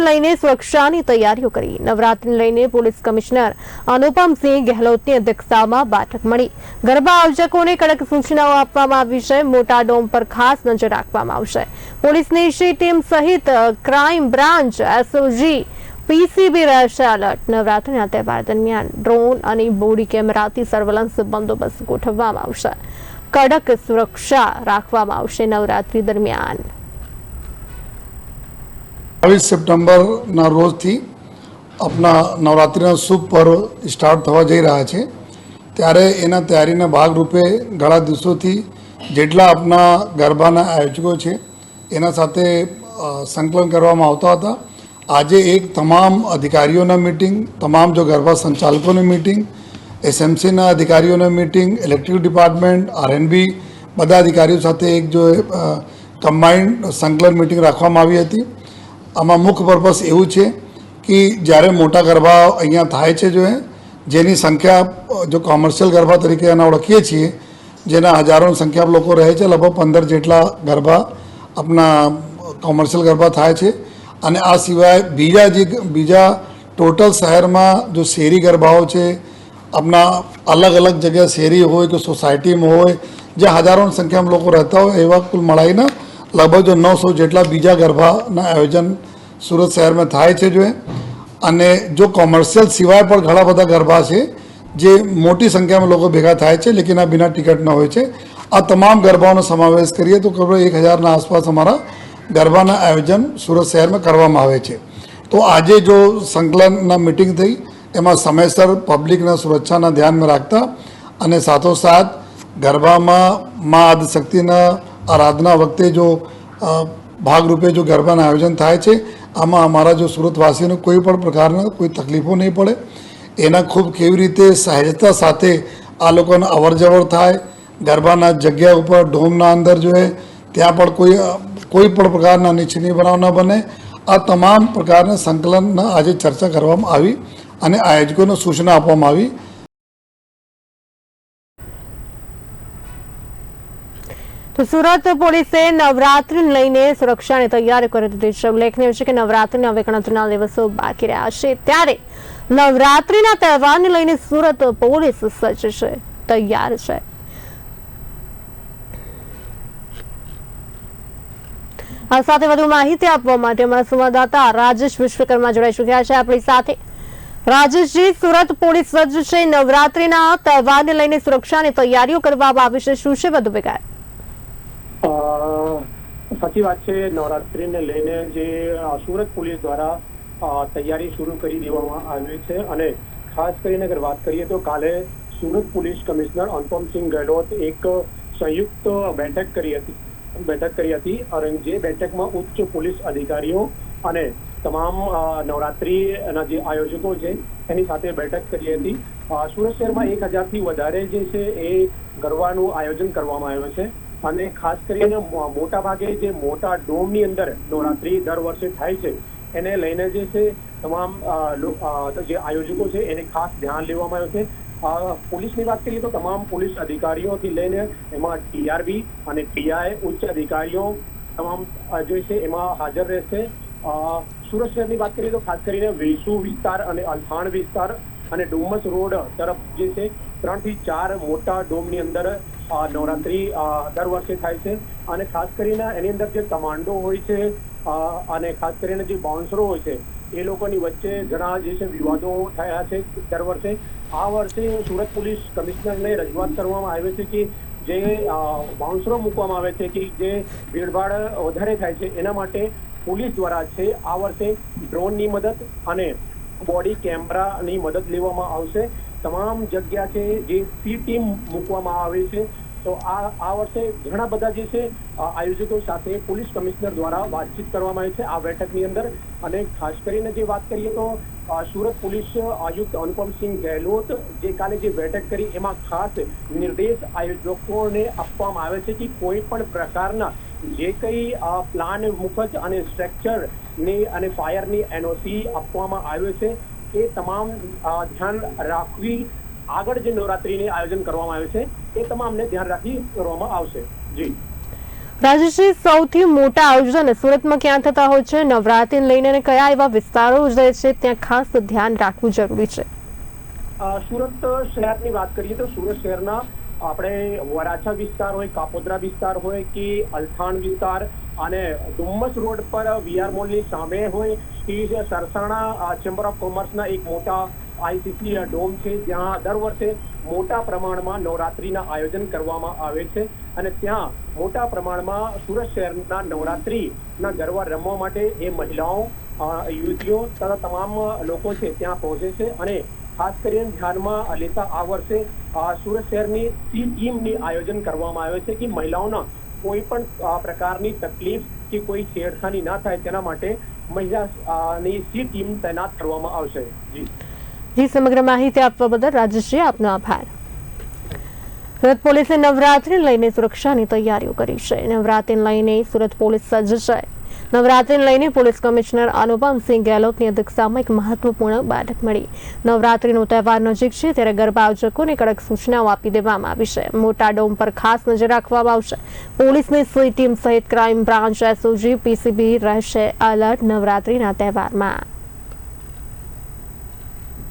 લઈને સુરક્ષાની તૈયારીઓ કરી। નવરાત્રીને લઈને પોલીસ કમિશનર અનુપમસિંહ ગેહલોતની અધ્યક્ષતામાં બેઠક મળી। ગરબા આયોજકોને કડક સૂચનાઓ આપવામાં આવી છે। મોટા ડોમ પર ખાસ નજર રાખવામાં આવશે। પોલીસની ટીમ સહિત ક્રાઇમ બ્રાન્ચ, એસઓજી, પીસીબી રહેશે એલર્ટ। નવરાત્રીના તહેવાર દરમિયાન ડ્રોન અને બોડી કેમેરાથી સર્વેલન્સ બંદોબસ્ત ગોઠવવામાં આવશે। કડક સુરક્ષા રાખવામાં આવશે। નવરાત્રી દરમિયાન 22 सितंबर ना रोज थी अपना नवरात्रि शुभ पर्व स्टार्ट थवा जई रहा है। त्यारे एना तैयारीना भागरूपे घણા દિવસોથી જેટલા આપણા ગરબાના આયોજકો છે એના સાથે સંકલન કરવામાં આવતા હતા। આજે એક તમામ અધિકારીઓના મીટિંગ, તમામ જો ગરબા સંચાલકોની મીટિંગ, એસએમસીના અધિકારીઓના મીટિંગ, ઇલેક્ટ્રિક ડિપાર્ટમેન્ટ, આરએનબી બધા અધિકારીઓ સાથે એક જો કમ્બાઇન્ડ સંકલન મીટિંગ રાખવામાં આવી હતી। આમાં મુખ્ય પર્પસ એવું છે કે જ્યારે મોટા ગરબા અહીંયા થાય છે જેની સંખ્યા જો કોમર્શિયલ ગરબા તરીકે એના ઓળખીએ છીએ, જેના હજારોની સંખ્યામાં લોકો રહે છે, લગભગ 15 જેટલા ગરબા આપણા કોમર્શિયલ ગરબા થાય છે। અને આ સિવાય બીજા ટોટલ શહેરમાં જો શેરી ગરબાઓ છે, આપણા અલગ અલગ જગ્યાએ શેરી હોય કે સોસાયટીમાં હોય, જે હજારોની સંખ્યામાં લોકો રહેતા હોય, એવા કુલ મળાઈને લગભગ જો 900 જેટલા બીજા ગરબાના આયોજન સુરત શહેરમાં થાય છે। અને જો કોમર્શિયલ સિવાય પણ ઘણા બધા ગરબા છે જે મોટી સંખ્યામાં લોકો ભેગા થાય છે, લેકિન આ બિના ટિકિટના હોય છે। આ તમામ ગરબાઓનો સમાવેશ કરીએ તો કરોડ 1000ના આસપાસ અમારા ગરબાના આયોજન સુરત શહેરમાં કરવામાં આવે છે। તો આજે જો સંકલનના મિટિંગ થઈ એમાં સમયસર પબ્લિકના સુરક્ષાના ધ્યાનમાં રાખતા અને સાથોસાથ ગરબામાં મા આદિશક્તિના આરાધના વખતે જો ભાગરૂપે જો ગરબાના આયોજન થાય છે, આમાં અમારા જો સુરતવાસીઓને કોઈ પણ પ્રકારના કોઈ તકલીફો નહીં પડે, એના ખૂબ કેવી રીતે સહેજતા સાથે આ લોકોને અવર જવર થાય। ગરબાના જગ્યા ઉપર ડોમના અંદર ત્યાં પણ કોઈ પણ પ્રકારના અનિચ્છનીય બનાવ ન બને। આ તમામ પ્રકારના સંકલનના આજે ચર્ચા કરવામાં આવી અને આયોજકોને સૂચના આપવામાં આવી। તો સુરત પોલીસે નવરાત્રીને લઈને સુરક્ષાની તૈયારી કરી દીધી છે। ઉલ્લેખનીય છે કે નવરાત્રીના હવે ગણતરીના દિવસો બાકી રહ્યા છે, ત્યારે નવરાત્રીના તહેવારને લઈને સુરત પોલીસ સજ્જ છે, તૈયાર છે। આ સાથે વધુ માહિતી આપવા માટે અમારા સંવાદદાતા રાજેશ વિશ્વકર્મા જોડાઈ ચૂક્યા છે આપણી સાથે। રાજેશજી, સુરત પોલીસ સજ્જ છે, નવરાત્રીના તહેવારને લઈને સુરક્ષાની તૈયારીઓ કરવામાં આવી છે, શું છે વધુ વિગત? સાચી વાત છે। નવરાત્રીને લઈને જે સુરત પોલીસ દ્વારા તૈયારી શરૂ કરી દેવામાં આવી છે અને ખાસ કરીને અગર વાત કરીએ તો કાલે સુરત પોલીસ કમિશનર અનુપમસિંહ ગેહલોત એક સંયુક્ત બેઠક કરી હતી અને જે બેઠકમાં ઉચ્ચ પોલીસ અધિકારીઓ અને તમામ નવરાત્રીના જે આયોજકો છે એની સાથે બેઠક કરી હતી। સુરત શહેરમાં 1000થી વધારે જે છે એ ગરબાનું આયોજન કરવામાં આવ્યું છે અને ખાસ કરીને મોટા ભાગે જે મોટા ડોમની અંદર નવરાત્રી દર વર્ષે થાય છે એને લઈને જે છે તમામ જે આયોજકો છે એને ખાસ ધ્યાન લેવામાં આવ્યું છે। પોલીસની વાત કરીએ તો તમામ પોલીસ અધિકારીઓથી લઈને એમાં ટીઆરબી અને પીઆઈ ઉચ્ચ અધિકારીઓ તમામ જે છે એમાં હાજર રહેશે। સુરત શહેરની વાત કરીએ તો ખાસ કરીને વેસુ વિસ્તાર અને અલથાણ વિસ્તાર અને ડુમસ રોડ તરફ જે છે 3 થી 4 મોટા ડોમની અંદર નવરાત્રી દર વર્ષે થાય છે અને ખાસ કરીને એની અંદર જે કમાન્ડો હોય છે અને ખાસ કરીને જે બાઉન્સરો હોય છે એ લોકોની વચ્ચે ઘણા જે છે વિવાદો થયા છે દર વર્ષે। આ વર્ષે સુરત પોલીસ કમિશનરને રજૂઆત કરવામાં આવે છે કે જે બાઉન્સરો મૂકવામાં આવે છે કે જે ભીડભાડ વધારે થાય છે એના માટે પોલીસ દ્વારા છે આ વર્ષે ડ્રોનની મદદ અને બોડી કેમેરાની મદદ લેવામાં આવશે। તમામ જગ્યા છે જે સી ટીમ મૂકવામાં આવી છે। તો આ વર્ષે ઘણા બધા જે છે આયોજકો સાથે પોલીસ કમિશનર દ્વારા વાતચીત કરવામાં આવી છે આ બેઠકની અંદર। અને ખાસ કરીને જે વાત કરીએ તો સુરત પોલીસ આયુક્ત અનુપમસિંહ ગેહલોત જે કાલે જે બેઠક કરી એમાં ખાસ નિર્દેશ આયોજકોને આપવામાં આવે છે કે કોઈ પણ પ્રકારના જે કંઈ પ્લાન મુફત અને સ્ટ્રક્ચરની અને ફાયરની એનઓસી આપવામાં આવ્યો છે એ તમામ ધ્યાન રાખવી। આગળ જે નવરાત્રીનું આયોજન કરવામાં આવ્યું છે એ તમામને ધ્યાન રાખી કરવામાં આવશે। જી રાજેશજી, સૌથી મોટા આયોજન સુરતમાં ક્યાં થતા હોય છે? નવરાત્રિને લઈને અને કયા એવા વિસ્તારો જે છે ત્યાં ખાસ ધ્યાન રાખવું જરૂરી છે? સુરત શહેરની વાત કરીએ તો સુરત શહેરના આપણે વરાછા વિસ્તાર હોય, કાપોદ્રા વિસ્તાર હોય કે અલથાણ વિસ્તાર અને ડુમ્મસ રોડ પર વીઆર મોલની સામે હોય કે સરસાણા ચેમ્બર ઓફ કોમર્સના એક મોટા આઈસીસી ડોમ છે, જ્યાં દર વર્ષે મોટા પ્રમાણમાં નવરાત્રીના આયોજન કરવામાં આવે છે અને ત્યાં મોટા પ્રમાણમાં સુરત શહેરના નવરાત્રીના ગરબા રમવા માટે એ મહિલાઓ, યુવતીઓ તથા તમામ લોકો છે ત્યાં પહોંચે છે અને ખાસ કરીને ધ્યાનમાં લેતા આ વર્ષે સુરત શહેરની સી ટીમની આયોજન કરવામાં આવે છે કે મહિલાઓના કોઈ પણ પ્રકારની તકલીફ કે કોઈ છેડખાની ના થાય તેના માટે મહિલાની સી ટીમ તૈનાત કરવામાં આવશે. જી, સમગ્ર માહિતી આપવા બદલ રાજેશજી આપનો આભાર. સુરત પોલીસે નવરાત્રિને લઈને સુરક્ષાની તૈયારીઓ કરી છે. નવરાત્રિને લઈને સુરત પોલીસ સજ્જ છે. નવરાત્રિને લઈને પોલીસ કમિશનર અનુપમસિંહ ગેહલોતની અધ્યક્ષતામાં એક મહત્વપૂર્ણ બેઠક મળી. નવરાત્રિનો તહેવાર નજીક છે ત્યારે ગરબા આયોજકોને કડક સૂચનાઓ આપી દેવામાં આવી છે. મોટા ડોમ પર ખાસ નજર રાખવામાં આવશે. પોલીસની સી ટીમ સહિત ક્રાઇમ બ્રાન્ચ, એસઓજી, પીસીબી રહેશે એલર્ટ નવરાત્રિના તહેવારમાં.